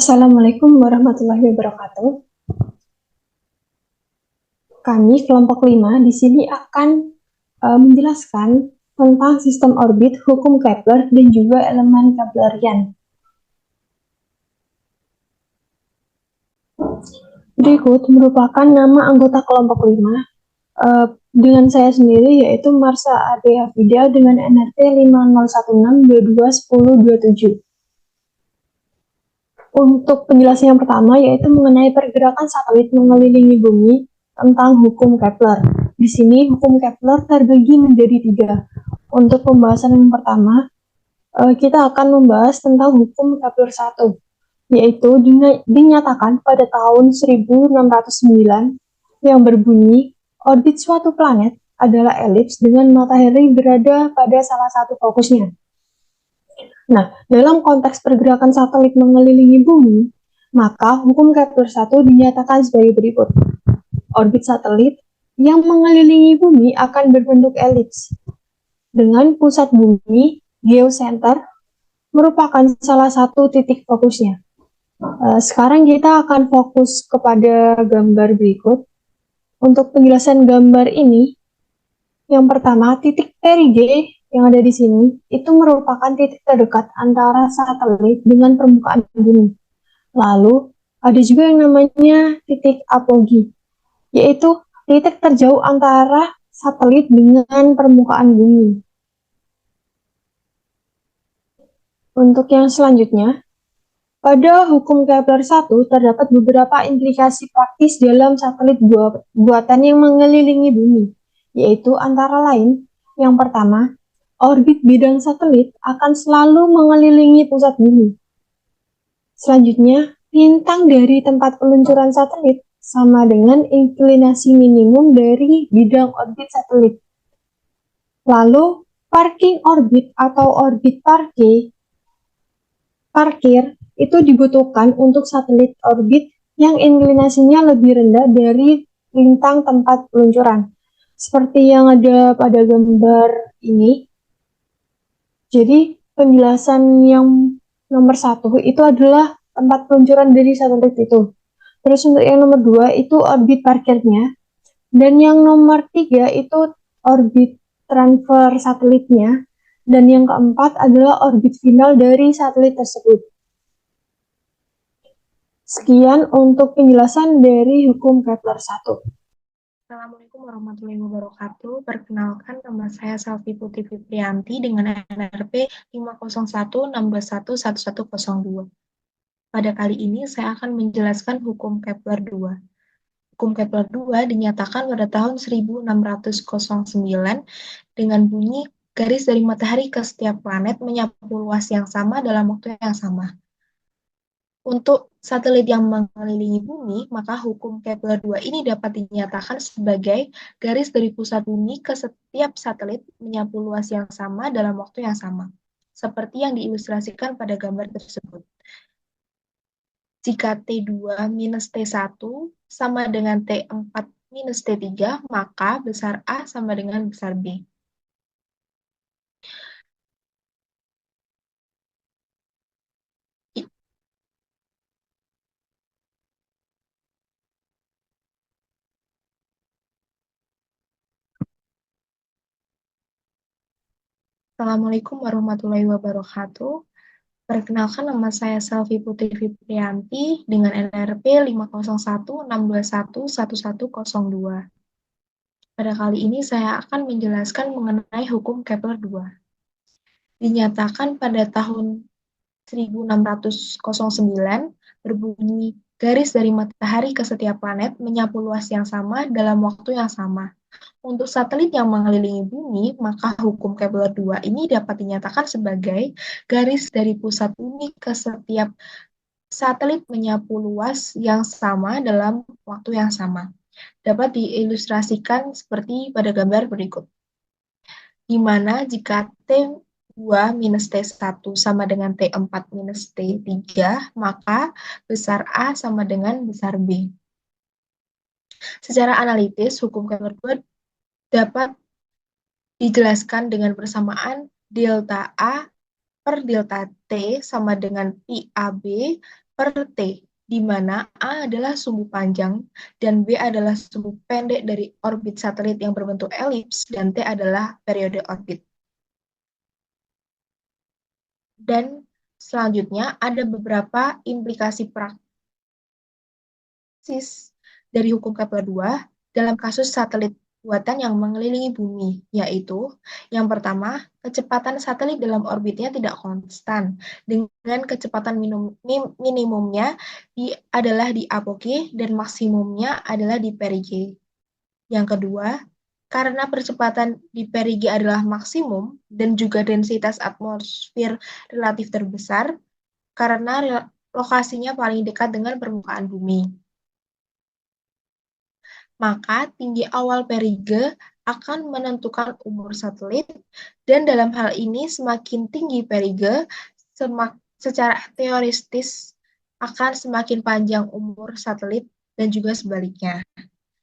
Assalamualaikum warahmatullahi wabarakatuh. Kami kelompok 5 di sini akan menjelaskan tentang sistem orbit, hukum Kepler, dan juga elemen Keplerian. Berikut merupakan nama anggota kelompok 5 dengan saya sendiri, yaitu Marsha Ardea Fidel dengan NRT 5016221027. Untuk penjelasan yang pertama, yaitu mengenai pergerakan satelit mengelilingi bumi tentang hukum Kepler. Di sini hukum Kepler terbagi menjadi 3. Untuk pembahasan yang pertama, kita akan membahas tentang hukum Kepler 1, yaitu dinyatakan pada tahun 1609 yang berbunyi orbit suatu planet adalah elips dengan matahari berada pada salah satu fokusnya. Nah, dalam konteks pergerakan satelit mengelilingi bumi, maka hukum Kepler 1 dinyatakan sebagai berikut. Orbit satelit yang mengelilingi bumi akan berbentuk elips, dengan pusat bumi, geocenter, merupakan salah satu titik fokusnya. Sekarang kita akan fokus kepada gambar berikut. Untuk penjelasan gambar ini, yang pertama, titik perigee yang ada di sini itu merupakan titik terdekat antara satelit dengan permukaan bumi. Lalu ada juga yang namanya titik apogee, yaitu titik terjauh antara satelit dengan permukaan bumi. Untuk yang selanjutnya, pada hukum Kepler 1 terdapat beberapa implikasi praktis dalam satelit buatan yang mengelilingi bumi, yaitu antara lain, yang pertama, orbit bidang satelit akan selalu mengelilingi pusat bumi. Selanjutnya, bintang dari tempat peluncuran satelit sama dengan inklinasi minimum dari bidang orbit satelit. Lalu, parking orbit atau orbit parkir itu dibutuhkan untuk satelit orbit yang inklinasinya lebih rendah dari lintang tempat peluncuran. Seperti yang ada pada gambar ini. Jadi, penjelasan yang nomor 1 itu adalah tempat peluncuran dari satelit itu. Terus untuk yang nomor 2 itu orbit parkirnya. Dan yang nomor 3 itu orbit transfer satelitnya. Dan yang keempat adalah orbit final dari satelit tersebut. Sekian untuk penjelasan dari hukum Kepler 1. Assalamualaikum warahmatullahi wabarakatuh. Perkenalkan, nama saya Selvi Putri Fitrianti dengan NRP 50162111102. Pada kali ini saya akan menjelaskan hukum Kepler 2. Hukum Kepler 2 dinyatakan pada tahun 1609 dengan bunyi garis dari matahari ke setiap planet menyapu luas yang sama dalam waktu yang sama. Untuk satelit yang mengelilingi bumi, maka hukum Kepler 2 ini dapat dinyatakan sebagai garis dari pusat bumi ke setiap satelit menyapu luas yang sama dalam waktu yang sama, seperti yang diilustrasikan pada gambar tersebut. Jika T2 minus T1 sama dengan T4 minus T3, maka besar A sama dengan besar B. Assalamualaikum warahmatullahi wabarakatuh. Perkenalkan, nama saya Selvi Putri Fitrianti dengan NRP 50162111102. Pada kali ini saya akan menjelaskan mengenai hukum Kepler 2. Dinyatakan pada tahun 1609 berbunyi garis dari matahari ke setiap planet menyapu luas yang sama dalam waktu yang sama. Untuk satelit yang mengelilingi bumi, maka hukum Kepler 2 ini dapat dinyatakan sebagai garis dari pusat bumi ke setiap satelit menyapu luas yang sama dalam waktu yang sama. Dapat diilustrasikan seperti pada gambar berikut. Di mana jika T2 minus T1 sama dengan T4 minus T3, maka besar A sama dengan besar B. Secara analitis, hukum Kepler 2 dapat dijelaskan dengan persamaan delta A per delta T sama dengan pi AB per T, di mana A adalah sumbu panjang dan B adalah sumbu pendek dari orbit satelit yang berbentuk elips dan T adalah periode orbit. Dan selanjutnya ada beberapa implikasi praktis dari hukum Kepler 2 dalam kasus satelit buatan yang mengelilingi bumi, yaitu yang pertama, kecepatan satelit dalam orbitnya tidak konstan, dengan kecepatan minimumnya adalah di apogee dan maksimumnya adalah di perigee. Yang kedua, karena percepatan di perigee adalah maksimum dan juga densitas atmosfer relatif terbesar, karena lokasinya paling dekat dengan permukaan bumi. Maka tinggi awal perigee akan menentukan umur satelit, dan dalam hal ini semakin tinggi perigee, secara teoretis akan semakin panjang umur satelit dan juga sebaliknya.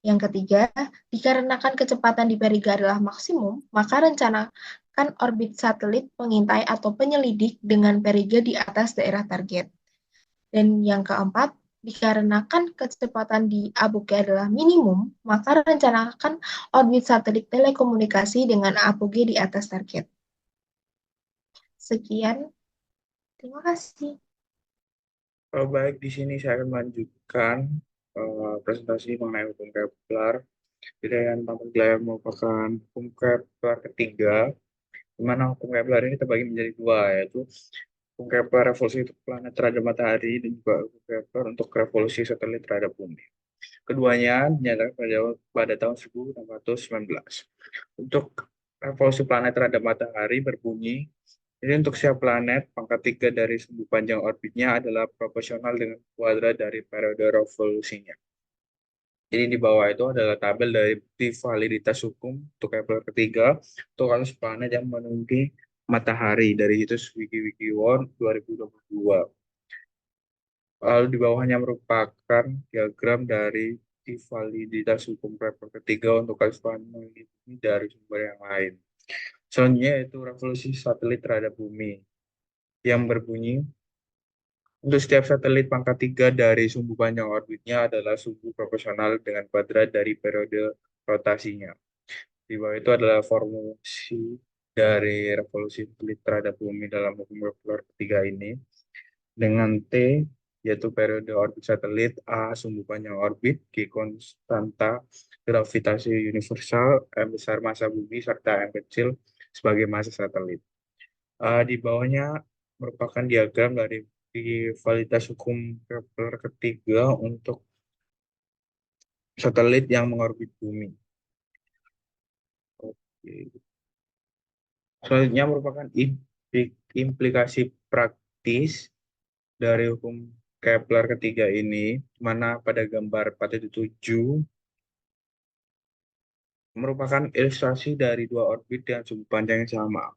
Yang ketiga, dikarenakan kecepatan di perigee adalah maksimum, maka rencanakan orbit satelit pengintai atau penyelidik dengan perigee di atas daerah target. Dan yang keempat, dikarenakan kecepatan di apogee adalah minimum, maka rencanakan orbit satelit telekomunikasi dengan apogee di atas target. Sekian, terima kasih. Baik, di sini saya akan melanjutkan presentasi mengenai hukum Kepler. Jadi yang pertama merupakan hukum Kepler ketiga, di mana hukum Kepler ini terbagi menjadi dua, yaitu hukum Kepler revolusi untuk planet terhadap matahari dan juga hukum Kepler untuk revolusi satelit terhadap bumi. Keduanya dinyatakan pada tahun 1619. Untuk revolusi planet terhadap matahari berbunyi, jadi untuk setiap planet, pangkat 3 dari sumbu panjang orbitnya adalah proporsional dengan kuadrat dari periode revolusinya. Jadi di bawah itu adalah tabel dari bukti validitas hukum untuk Kepler ketiga untuk kasus planet yang menunggu matahari dari situs WikiWikiWorld 2022. Lalu di bawahnya merupakan diagram dari bukti validitas hukum Kepler ketiga untuk kasus planet ini dari sumber yang lain. Selanjutnya yaitu revolusi satelit terhadap bumi yang berbunyi untuk setiap satelit pangkat 3 dari sumbu panjang orbitnya adalah sumbu proporsional dengan kuadrat dari periode rotasinya. Di bawah itu adalah formulasi dari revolusi satelit terhadap bumi dalam hukum Kepler ketiga ini. Dengan T, yaitu periode orbit satelit, A, sumbu panjang orbit, G, konstanta gravitasi universal, M besar massa bumi, serta M kecil sebagai massa satelit. Di bawahnya merupakan diagram dari validitas hukum Kepler ketiga untuk satelit yang mengorbit bumi. Oke. Selanjutnya merupakan implikasi praktis dari hukum Kepler ketiga ini, mana pada gambar 4.7 merupakan ilustrasi dari dua orbit dengan sumbu panjang yang sama.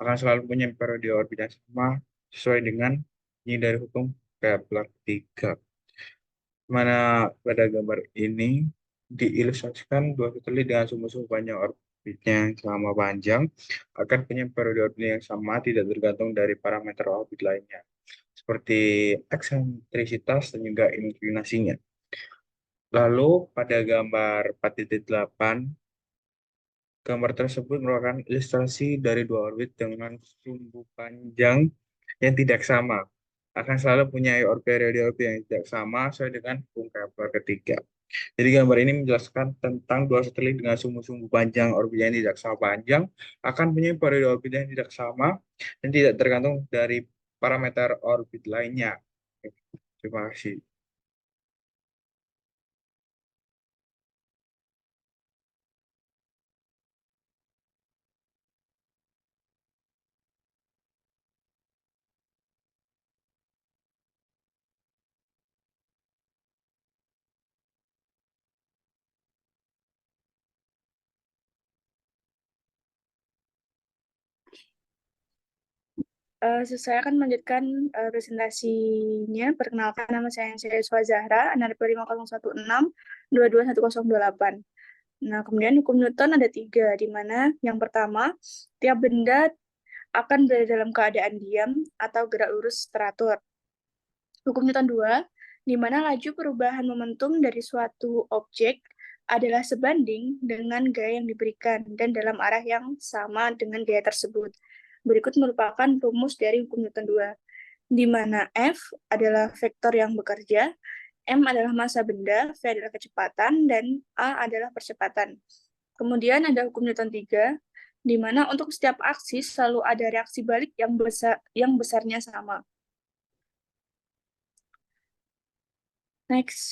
Akan selalu punya periode orbit yang sama sesuai dengan ini dari hukum Kepler ketiga. Mana pada gambar ini diilustrasikan dua satelit dengan sumbu-sumbu panjang orbitnya yang sama panjang akan punya periode orbit yang sama tidak tergantung dari parameter orbit lainnya seperti eksentrisitas dan juga inklinasinya. Lalu pada gambar 4.8, gambar tersebut merupakan ilustrasi dari dua orbit dengan sumbu panjang yang tidak sama. Akan selalu punya periode orbit yang tidak sama sesuai dengan hukum Kepler ketiga. Jadi gambar ini menjelaskan tentang dua satelit dengan sumbu-sumbu panjang orbit yang tidak sama panjang akan punya periode orbit yang tidak sama dan tidak tergantung dari parameter orbit lainnya. Terima kasih. Saya akan melanjutkan presentasinya. Perkenalkan, nama saya Yuswa Zahra, NRP 5016-221028. Nah, kemudian hukum Newton ada 3, di mana yang pertama, tiap benda akan berada dalam keadaan diam atau gerak lurus teratur. Hukum Newton 2, di mana laju perubahan momentum dari suatu objek adalah sebanding dengan gaya yang diberikan dan dalam arah yang sama dengan gaya tersebut. Berikut merupakan rumus dari hukum Newton 2, di mana F adalah vektor yang bekerja, M adalah massa benda, V adalah kecepatan, dan A adalah percepatan. Kemudian ada hukum Newton 3, di mana untuk setiap aksis selalu ada reaksi balik yang besarnya sama. Next.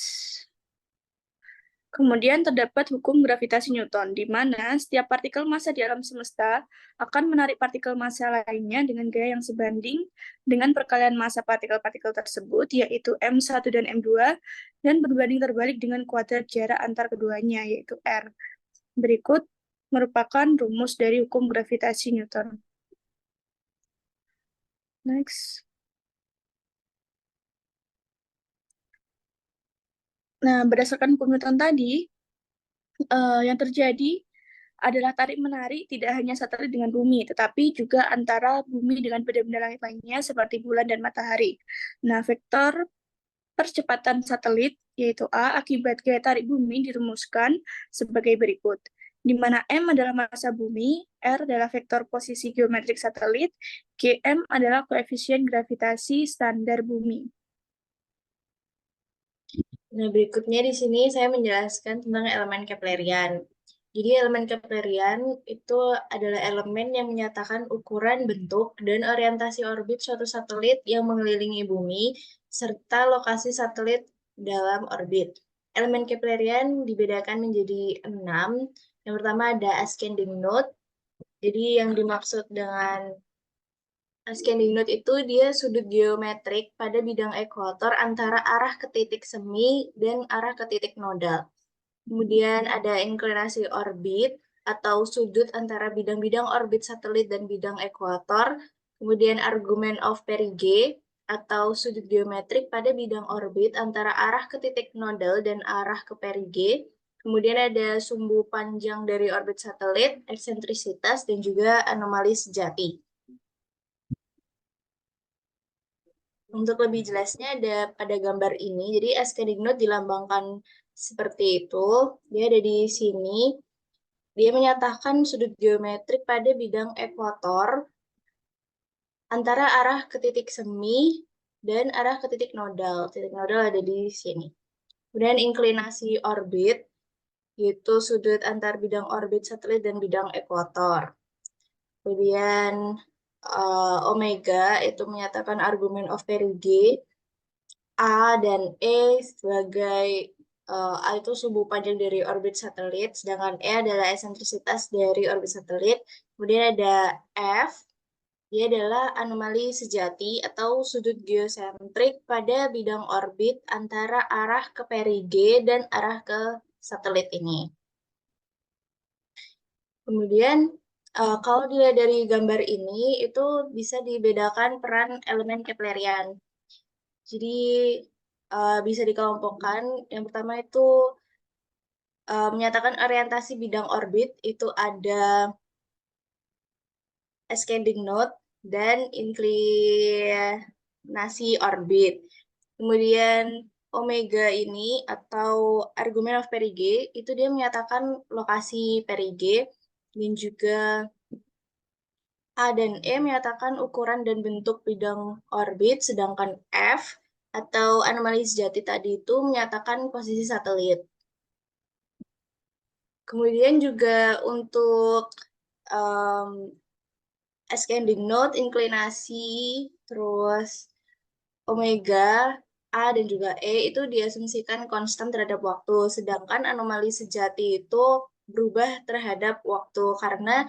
Kemudian terdapat hukum gravitasi Newton, di mana setiap partikel massa di alam semesta akan menarik partikel massa lainnya dengan gaya yang sebanding dengan perkalian massa partikel-partikel tersebut, yaitu M1 dan M2, dan berbanding terbalik dengan kuadrat jarak antar keduanya, yaitu R. Berikut merupakan rumus dari hukum gravitasi Newton. Next. Nah, berdasarkan hukum Newton tadi, yang terjadi adalah tarik-menarik tidak hanya satelit dengan bumi, tetapi juga antara bumi dengan benda-benda langit lainnya seperti bulan dan matahari. Nah, vektor percepatan satelit, yaitu A, akibat gaya tarik bumi dirumuskan sebagai berikut, di mana M adalah massa bumi, R adalah vektor posisi geometrik satelit, Gm adalah koefisien gravitasi standar bumi. Nah, berikutnya di sini saya menjelaskan tentang elemen Keplerian. Jadi elemen Keplerian itu adalah elemen yang menyatakan ukuran, bentuk, dan orientasi orbit suatu satelit yang mengelilingi bumi, serta lokasi satelit dalam orbit. Elemen Keplerian dibedakan menjadi 6. Yang pertama ada ascending node. Jadi yang dimaksud dengan ascending node itu dia sudut geometrik pada bidang ekuator antara arah ke titik semi dan arah ke titik nodal. Kemudian ada inklinasi orbit atau sudut antara bidang-bidang orbit satelit dan bidang ekuator. Kemudian argument of perigee atau sudut geometrik pada bidang orbit antara arah ke titik nodal dan arah ke perigee. Kemudian ada sumbu panjang dari orbit satelit, eksentrisitas, dan juga anomali sejati. Untuk lebih jelasnya ada pada gambar ini. Jadi ascending node dilambangkan seperti itu. Dia ada di sini. Dia menyatakan sudut geometrik pada bidang ekuator antara arah ke titik semi dan arah ke titik nodal. Titik nodal ada di sini. Kemudian inklinasi orbit, yaitu sudut antar bidang orbit satelit dan bidang ekuator. Kemudian omega itu menyatakan argument of perigee. A dan E sebagai A itu sumbu panjang dari orbit satelit, sedangkan E adalah eksentrisitas dari orbit satelit. Kemudian ada F, dia adalah anomali sejati atau sudut geosentrik pada bidang orbit antara arah ke perigee dan arah ke satelit ini. Kemudian kalau dilihat dari gambar ini, itu bisa dibedakan peran elemen Keplerian. Jadi bisa dikelompokkan. Yang pertama itu menyatakan orientasi bidang orbit itu ada ascending node dan inklinasi orbit. Kemudian omega ini atau argument of perigee itu dia menyatakan lokasi perigee, dan juga A dan E menyatakan ukuran dan bentuk bidang orbit, sedangkan F atau anomali sejati tadi itu menyatakan posisi satelit. Kemudian juga untuk ascending node, inklinasi, terus omega, A dan juga E itu diasumsikan konstan terhadap waktu, sedangkan anomali sejati itu berubah terhadap waktu karena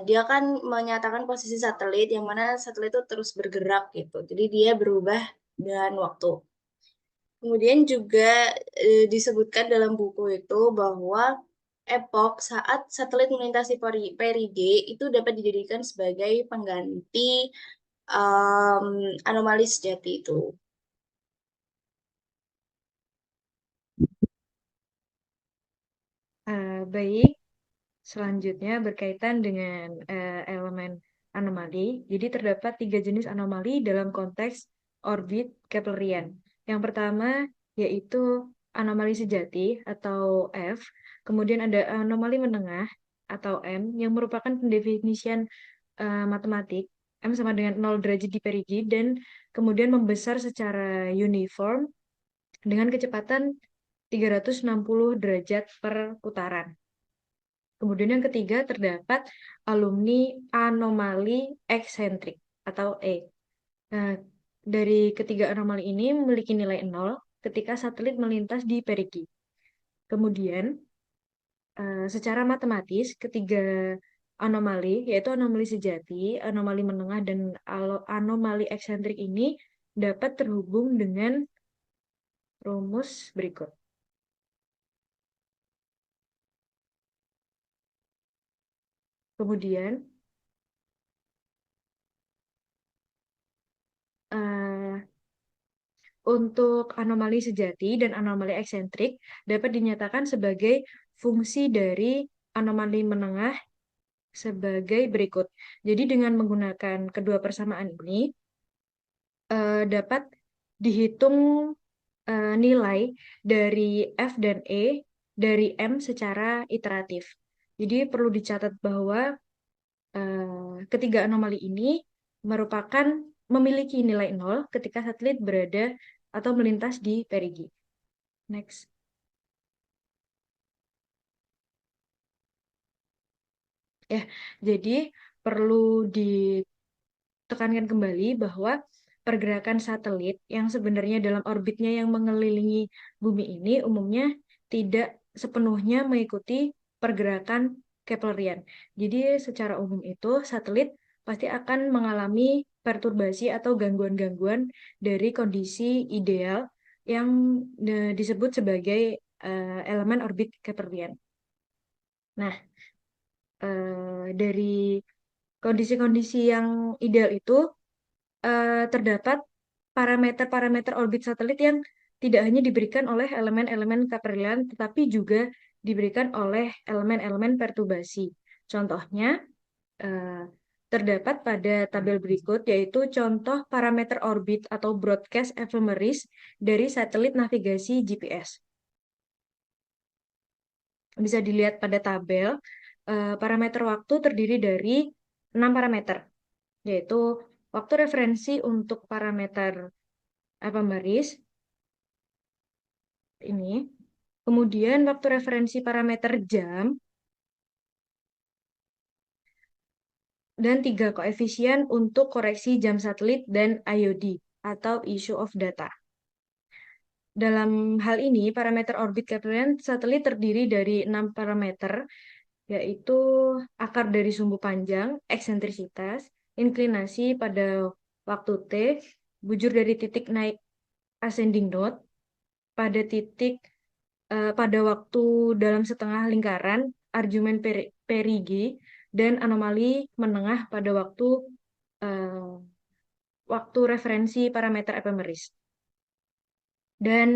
dia kan menyatakan posisi satelit yang mana satelit itu terus bergerak gitu. Jadi dia berubah dengan waktu. Kemudian juga disebutkan dalam buku itu bahwa epok saat satelit melintasi perigee itu dapat dijadikan sebagai pengganti anomali sejati itu. Baik, selanjutnya berkaitan dengan elemen anomali. Jadi terdapat 3 jenis anomali dalam konteks orbit Keplerian. Yang pertama yaitu anomali sejati atau F, kemudian ada anomali menengah atau M yang merupakan pendefinisian matematik. M sama dengan 0 derajat di perigi dan kemudian membesar secara uniform dengan kecepatan 360 derajat per putaran. Kemudian yang ketiga terdapat alumni anomali eksentrik atau E. Nah, dari ketiga anomali ini memiliki nilai 0 ketika satelit melintas di perigi. Kemudian, secara matematis, ketiga anomali, yaitu anomali sejati, anomali menengah, dan anomali eksentrik ini dapat terhubung dengan rumus berikut. Kemudian, untuk anomali sejati dan anomali eksentrik dapat dinyatakan sebagai fungsi dari anomali menengah sebagai berikut. Jadi dengan menggunakan kedua persamaan ini dapat dihitung nilai dari F dan E dari M secara iteratif. Jadi perlu dicatat bahwa ketiga anomali ini merupakan memiliki nilai 0 ketika satelit berada atau melintas di perigi. Next. Ya, jadi perlu ditekankan kembali bahwa pergerakan satelit yang sebenarnya dalam orbitnya yang mengelilingi bumi ini umumnya tidak sepenuhnya mengikuti pergerakan Keplerian. Jadi secara umum itu satelit pasti akan mengalami perturbasi atau gangguan-gangguan dari kondisi ideal yang disebut sebagai elemen orbit Keplerian. Nah, dari kondisi-kondisi yang ideal itu terdapat parameter-parameter orbit satelit yang tidak hanya diberikan oleh elemen-elemen Keplerian, tetapi juga diberikan oleh elemen-elemen perturbasi. Contohnya, terdapat pada tabel berikut, yaitu contoh parameter orbit atau broadcast ephemeris dari satelit navigasi GPS. Bisa dilihat pada tabel, parameter waktu terdiri dari 6 parameter, yaitu waktu referensi untuk parameter ephemeris, ini, kemudian waktu referensi parameter jam, dan 3 koefisien untuk koreksi jam satelit dan IOD atau issue of data. Dalam hal ini, parameter orbit Keplerian satelit terdiri dari 6 parameter, yaitu akar dari sumbu panjang, eksentrisitas, inklinasi pada waktu T, bujur dari titik naik ascending node, pada waktu dalam setengah lingkaran, argumen perigi, dan anomali menengah pada waktu referensi parameter ephemeris. Dan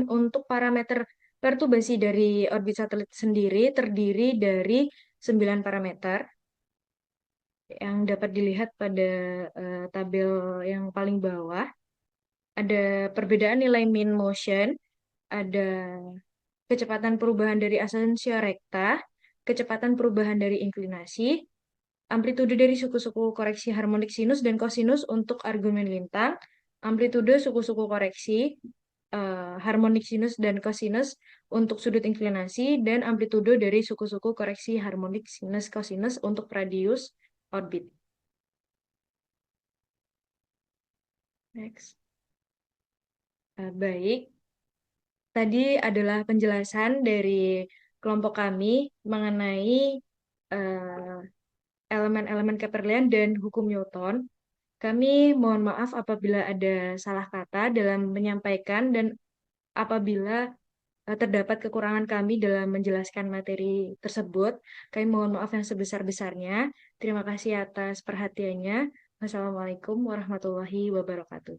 untuk parameter perturbasi dari orbit satelit sendiri terdiri dari 9 parameter yang dapat dilihat pada tabel yang paling bawah. Ada perbedaan nilai mean motion, ada kecepatan perubahan dari ascensio recta, kecepatan perubahan dari inklinasi, amplitude dari suku-suku koreksi harmonik sinus dan kosinus untuk argumen lintang, amplitude suku-suku koreksi harmonik sinus dan kosinus untuk sudut inklinasi, dan amplitude dari suku-suku koreksi harmonik sinus kosinus untuk radius orbit. Next. Baik, tadi adalah penjelasan dari kelompok kami mengenai elemen-elemen Keplerian dan hukum Newton. Kami mohon maaf apabila ada salah kata dalam menyampaikan dan apabila terdapat kekurangan kami dalam menjelaskan materi tersebut. Kami mohon maaf yang sebesar-besarnya. Terima kasih atas perhatiannya. Wassalamualaikum warahmatullahi wabarakatuh.